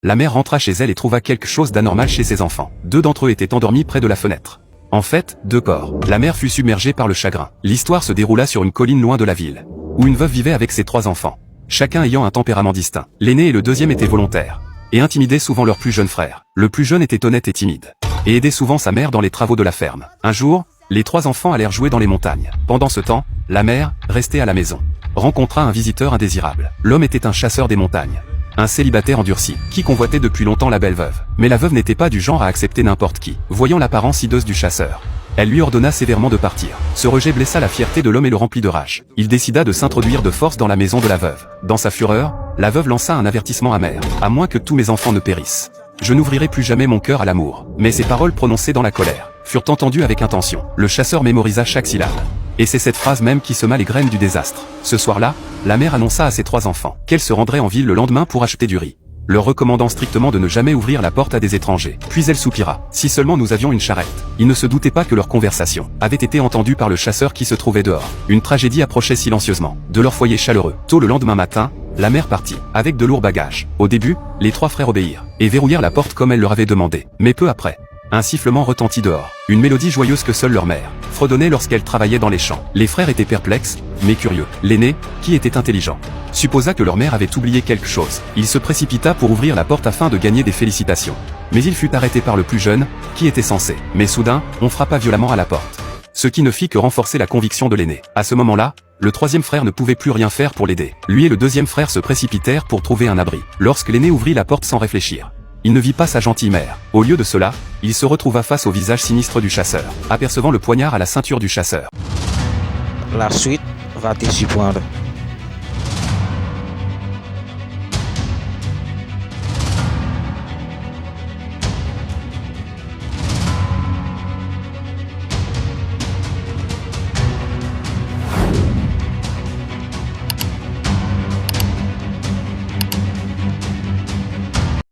La mère rentra chez elle et trouva quelque chose d'anormal chez ses enfants. 2 d'entre eux étaient endormis près de la fenêtre. En fait, 2 corps. La mère fut submergée par le chagrin. L'histoire se déroula sur une colline loin de la ville, où une veuve vivait avec ses 3 enfants, chacun ayant un tempérament distinct. L'aîné et le deuxième étaient volontaires, et intimidaient souvent leur plus jeune frère. Le plus jeune était honnête et timide, et aidait souvent sa mère dans les travaux de la ferme. Un jour, les 3 enfants allèrent jouer dans les montagnes. Pendant ce temps, la mère, restée à la maison, rencontra un visiteur indésirable. L'homme était un chasseur des montagnes, un célibataire endurci, qui convoitait depuis longtemps la belle veuve. Mais la veuve n'était pas du genre à accepter n'importe qui. Voyant l'apparence hideuse du chasseur, elle lui ordonna sévèrement de partir. Ce rejet blessa la fierté de l'homme et le remplit de rage. Il décida de s'introduire de force dans la maison de la veuve. Dans sa fureur, la veuve lança un avertissement amer. À moins que tous mes enfants ne périssent, je n'ouvrirai plus jamais mon cœur à l'amour. Mais ces paroles prononcées dans la colère furent entendues avec intention. Le chasseur mémorisa chaque syllabe. Et c'est cette phrase même qui sema les graines du désastre. Ce soir-là, la mère annonça à ses 3 enfants qu'elle se rendrait en ville le lendemain pour acheter du riz, leur recommandant strictement de ne jamais ouvrir la porte à des étrangers. Puis elle soupira. Si seulement nous avions une charrette. Ils ne se doutaient pas que leur conversation avait été entendue par le chasseur qui se trouvait dehors. Une tragédie approchait silencieusement de leur foyer chaleureux. Tôt le lendemain matin, la mère partit, avec de lourds bagages. Au début, les 3 frères obéirent, et verrouillèrent la porte comme elle leur avait demandé. Mais peu après, un sifflement retentit dehors. Une mélodie joyeuse que seule leur mère fredonnait lorsqu'elle travaillait dans les champs. Les frères étaient perplexes, mais curieux. L'aîné, qui était intelligent, supposa que leur mère avait oublié quelque chose. Il se précipita pour ouvrir la porte afin de gagner des félicitations. Mais il fut arrêté par le plus jeune, qui était censé. Mais soudain, on frappa violemment à la porte, ce qui ne fit que renforcer la conviction de l'aîné. À ce moment-là, le 3e frère ne pouvait plus rien faire pour l'aider. Lui et le 2e frère se précipitèrent pour trouver un abri. Lorsque l'aîné ouvrit la porte sans réfléchir, il ne vit pas sa gentille mère. Au lieu de cela, il se retrouva face au visage sinistre du chasseur, apercevant le poignard à la ceinture du chasseur. La suite va te surprendre.